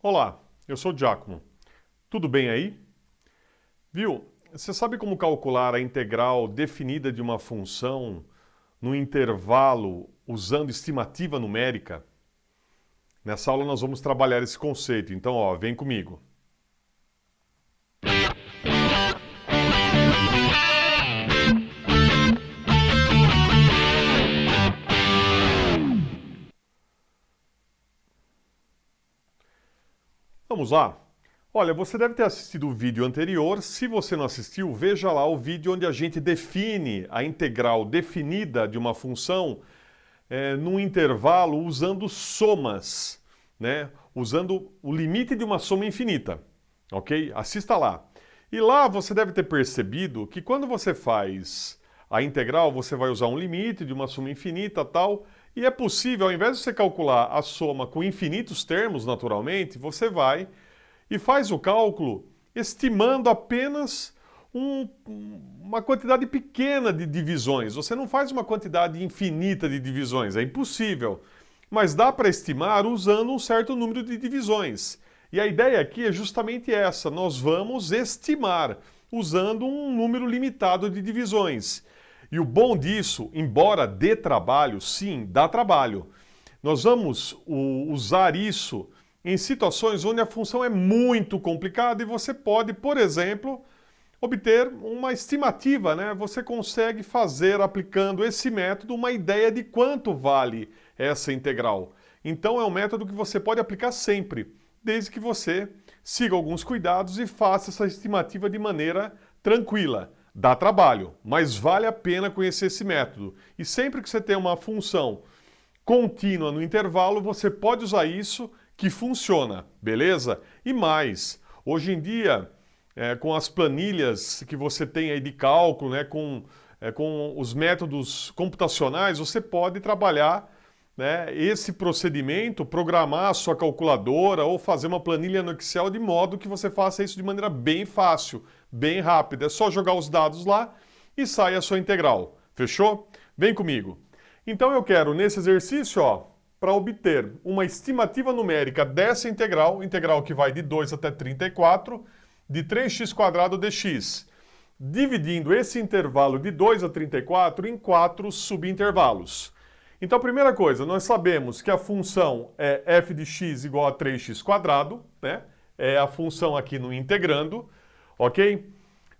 Olá, eu sou o Giacomo. Tudo bem aí? Viu? Você sabe como calcular a integral definida de uma função no intervalo usando estimativa numérica? Nessa aula nós vamos trabalhar esse conceito, então vem comigo. Vamos lá? Olha, você deve ter assistido o vídeo anterior. Se você não assistiu, veja lá o vídeo onde a gente define a integral definida de uma função num intervalo usando somas, né? Usando o limite de uma soma infinita, ok? Assista lá. E lá você deve ter percebido que quando você faz a integral, você vai usar um limite de uma soma infinita tal, e é possível, ao invés de você calcular a soma com infinitos termos, naturalmente, você vai e faz o cálculo estimando apenas uma quantidade pequena de divisões. Você não faz uma quantidade infinita de divisões, é impossível. Mas dá para estimar usando um certo número de divisões. E a ideia aqui é justamente essa: nós vamos estimar usando um número limitado de divisões. E o bom disso, embora dê trabalho, sim, dá trabalho, nós vamos usar isso em situações onde a função é muito complicada e você pode, por exemplo, obter uma estimativa, né? Você consegue fazer, aplicando esse método, uma ideia de quanto vale essa integral. Então é um método que você pode aplicar sempre, desde que você siga alguns cuidados e faça essa estimativa de maneira tranquila. Dá trabalho, mas vale a pena conhecer esse método. E sempre que você tem uma função contínua no intervalo, você pode usar isso que funciona, beleza? E mais, hoje em dia, com as planilhas que você tem aí de cálculo, né, com os métodos computacionais, você pode trabalhar, né, esse procedimento, programar a sua calculadora ou fazer uma planilha no Excel de modo que você faça isso de maneira bem fácil, bem rápida. É só jogar os dados lá e sai a sua integral. Fechou? Vem comigo. Então eu quero, nesse exercício, para obter uma estimativa numérica dessa integral que vai de 2 até 34, de 3x² dx, dividindo esse intervalo de 2 a 34 em 4 subintervalos. Então, primeira coisa, nós sabemos que a função é f de x igual a 3x², né? É a função aqui no integrando, ok?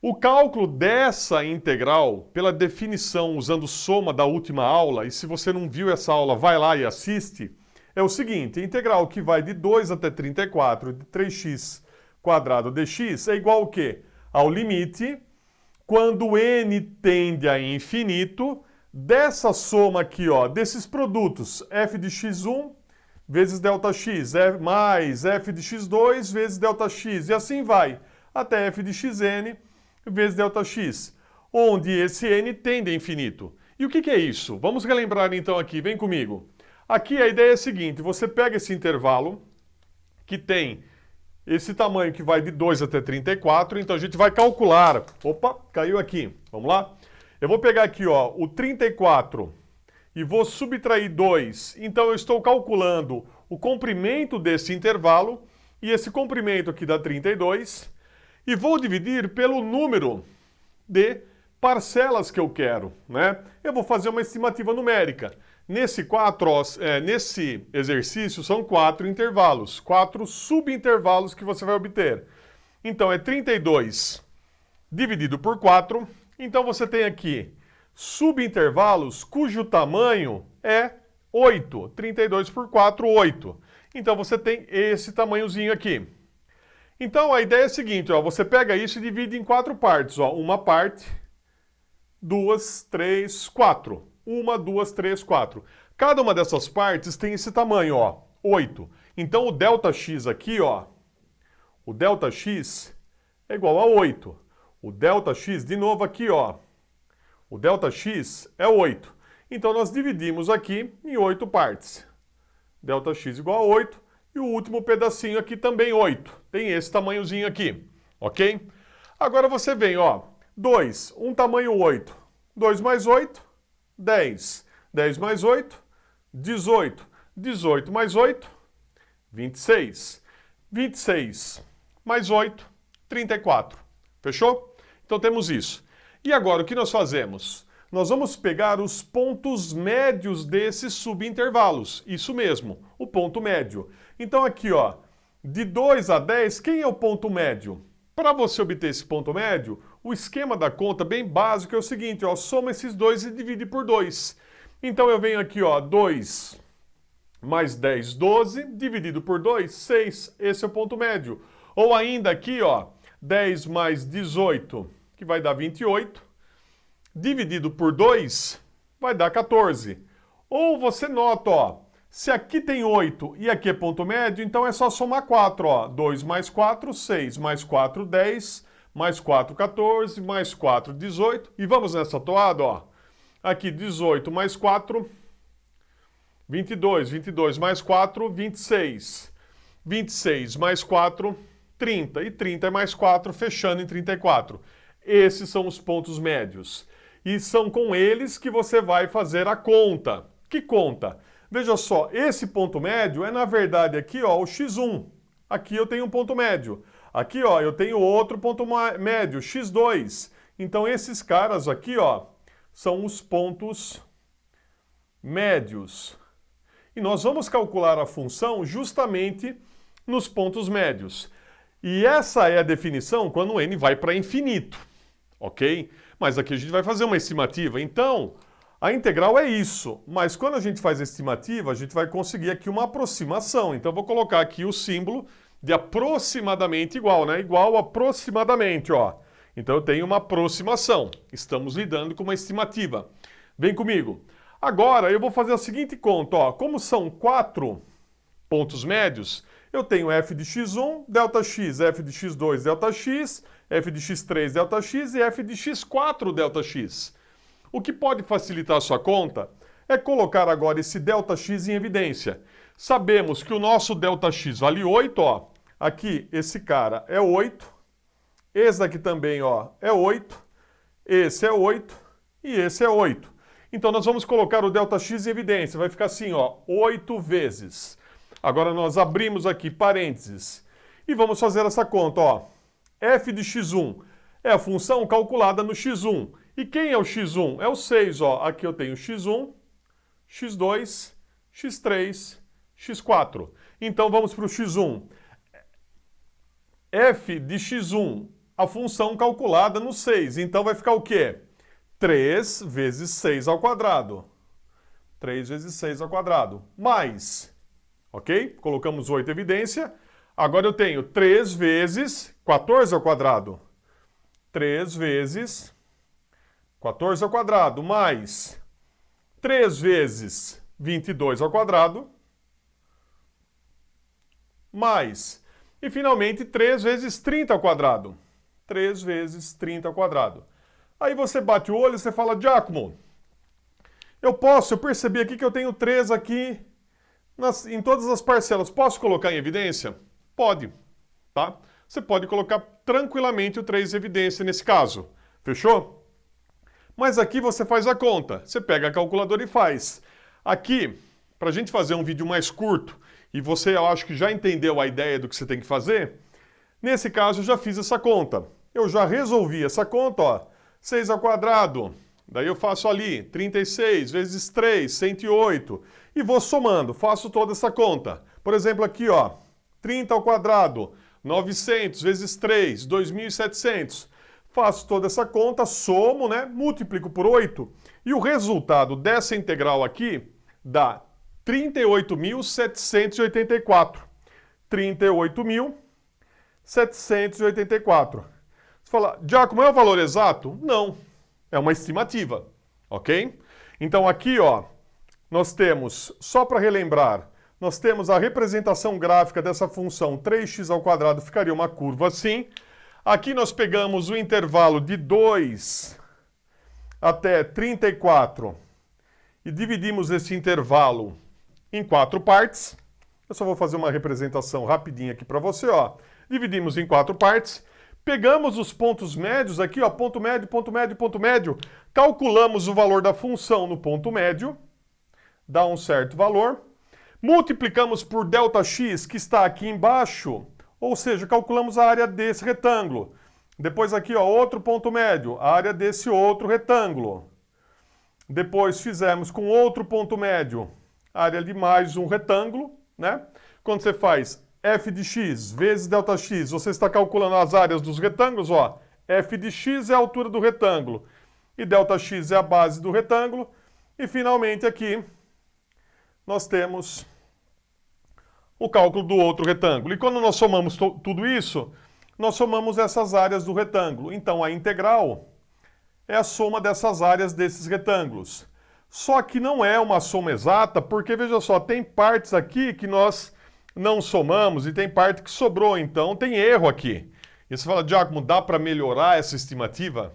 O cálculo dessa integral, pela definição usando soma da última aula, e se você não viu essa aula, vai lá e assiste, é o seguinte: a integral que vai de 2 até 34 de 3x² dx é igual ao quê? Ao limite, quando n tende a infinito, dessa soma aqui, desses produtos, f de x1 vezes ΔX, mais f de x2 vezes ΔX, e assim vai, até f de xn vezes ΔX, onde esse n tende a infinito. E o que é isso? Vamos relembrar então aqui, vem comigo. Aqui a ideia é a seguinte: você pega esse intervalo, que tem esse tamanho que vai de 2 até 34, então a gente vai calcular. Opa, caiu aqui. Vamos lá? Eu vou pegar aqui o 34 e vou subtrair 2. Então eu estou calculando o comprimento desse intervalo, e esse comprimento aqui dá 32, e vou dividir pelo número de parcelas que eu quero, né? Eu vou fazer uma estimativa numérica. Nesse exercício são 4 intervalos, 4 subintervalos que você vai obter. Então é 32 dividido por 4. Então você tem aqui subintervalos cujo tamanho é 8. 32 por 4, 8. Então você tem esse tamanhozinho aqui. Então a ideia é a seguinte: você pega isso e divide em 4 partes. Uma parte, 2, 3, 4. 1, 2, 3, 4. Cada uma dessas partes tem esse tamanho, 8. Então o ΔX aqui, o ΔX é igual a 8. O ΔX, de novo aqui, o ΔX é 8. Então nós dividimos aqui em 8 partes. ΔX igual a 8. E o último pedacinho aqui também 8. Tem esse tamanhozinho aqui, ok? Agora você vem, 2, um tamanho 8. 2 mais 8, 10. 10 mais 8, 18. 18 mais 8, 26. 26 mais 8, 34. Fechou? Então temos isso. E agora o que nós fazemos? Nós vamos pegar os pontos médios desses subintervalos. Isso mesmo, o ponto médio. Então aqui, ó, de 2 a 10, quem é o ponto médio? Para você obter esse ponto médio, o esquema da conta bem básico é o seguinte, ó, soma esses dois e divide por 2. Então eu venho aqui, ó, 2 mais 10, 12, dividido por 2, 6. Esse é o ponto médio. Ou ainda aqui, ó, 10 mais 18, que vai dar 28, dividido por 2, vai dar 14. Ou você nota, ó, se aqui tem 8 e aqui é ponto médio, então é só somar 4, ó. 2 mais 4, 6, mais 4, 10, mais 4, 14, mais 4, 18. E vamos nessa toada, ó. Aqui 18 mais 4, 22. 22 mais 4, 26. 26 mais 4, 30. E 30 é mais 4, fechando em 34. Esses são os pontos médios. E são com eles que você vai fazer a conta. Que conta? Veja só, esse ponto médio é na verdade aqui, ó, o x1. Aqui eu tenho um ponto médio. Aqui, ó, eu tenho outro ponto médio, x2. Então esses caras aqui, ó, são os pontos médios. E nós vamos calcular a função justamente nos pontos médios. E essa é a definição quando o n vai para infinito, ok? Mas aqui a gente vai fazer uma estimativa. Então, a integral é isso. Mas quando a gente faz a estimativa, a gente vai conseguir aqui uma aproximação. Então, eu vou colocar aqui o símbolo de aproximadamente igual, né? Igual aproximadamente, ó. Então, eu tenho uma aproximação. Estamos lidando com uma estimativa. Vem comigo. Agora, eu vou fazer a seguinte conta, ó. Como são 4 pontos médios, eu tenho f de x1, Δx, f de x2, Δx, f de x3, Δx e f de x4, Δx. O que pode facilitar a sua conta é colocar agora esse Δx em evidência. Sabemos que o nosso Δx vale 8, ó. Aqui, esse cara é 8. Esse daqui também, ó, é 8. Esse é 8 e esse é 8. Então, nós vamos colocar o Δx em evidência. Vai ficar assim, ó, 8 vezes. Agora, nós abrimos aqui parênteses e vamos fazer essa conta, ó. f de x1 é a função calculada no x1. E quem é o x1? É o 6, ó. Aqui eu tenho x1, x2, x3, x4. Então, vamos para o x1. f de x1, a função calculada no 6. Então, vai ficar o quê? 3 vezes 6 ao quadrado. 3 vezes 6 ao quadrado. Mais, ok? Colocamos 8 em evidência. Agora eu tenho 3 vezes 14 ao quadrado. 3 vezes 14 ao quadrado, mais 3 vezes 22 ao quadrado, mais, e finalmente 3 vezes 30 ao quadrado. 3 vezes 30 ao quadrado. Aí você bate o olho e você fala, Giacomo, eu percebi aqui que eu tenho 3 aqui em todas as parcelas. Posso colocar em evidência? Pode, tá? Você pode colocar tranquilamente o 3 em evidência nesse caso. Fechou? Mas aqui você faz a conta. Você pega a calculadora e faz. Aqui, para a gente fazer um vídeo mais curto, e você, eu acho que já entendeu a ideia do que você tem que fazer, nesse caso eu já fiz essa conta. Eu já resolvi essa conta, ó. 6 ao quadrado, daí eu faço ali 36 vezes 3, 108, e vou somando, faço toda essa conta. Por exemplo, aqui, ó, 30 ao quadrado, 900 vezes 3, 2.700. Faço toda essa conta, somo, né, multiplico por 8, e o resultado dessa integral aqui dá 38.784. 38.784. Você fala, Giacomo, é o valor exato? Não, é uma estimativa, ok? Então aqui, ó, nós temos, só para relembrar, nós temos a representação gráfica dessa função 3x ao quadrado, ficaria uma curva assim. Aqui nós pegamos o intervalo de 2 até 34 e dividimos esse intervalo em 4 partes. Eu só vou fazer uma representação rapidinha aqui para você, ó. Dividimos em 4 partes. Pegamos os pontos médios aqui, ó, ponto médio, ponto médio, ponto médio. Calculamos o valor da função no ponto médio. Dá um certo valor. Multiplicamos por ΔX, que está aqui embaixo. Ou seja, calculamos a área desse retângulo. Depois aqui, ó, outro ponto médio, a área desse outro retângulo. Depois fizemos com outro ponto médio, a área de mais um retângulo, né? Quando você faz f de x vezes ΔX, você está calculando as áreas dos retângulos, ó. F de x é a altura do retângulo e ΔX é a base do retângulo. E finalmente aqui nós temos o cálculo do outro retângulo. E quando nós somamos tudo isso, nós somamos essas áreas do retângulo. Então a integral é a soma dessas áreas desses retângulos. Só que não é uma soma exata, porque veja só, tem partes aqui que nós não somamos e tem parte que sobrou, então tem erro aqui. E você fala, Giacomo, dá para melhorar essa estimativa?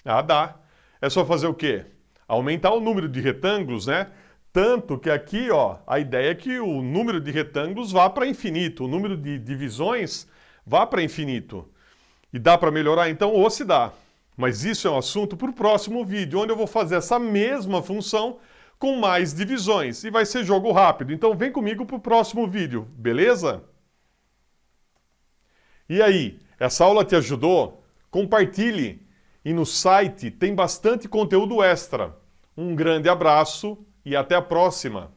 Ah, dá. É só fazer o quê? Aumentar o número de retângulos, né? Tanto que aqui, ó, a ideia é que o número de retângulos vá para infinito, o número de divisões vá para infinito. E dá para melhorar? Então, ou se dá. Mas isso é um assunto para o próximo vídeo, onde eu vou fazer essa mesma função com mais divisões. E vai ser jogo rápido. Então vem comigo para o próximo vídeo, beleza? E aí, essa aula te ajudou? Compartilhe. E no site tem bastante conteúdo extra. Um grande abraço e até a próxima!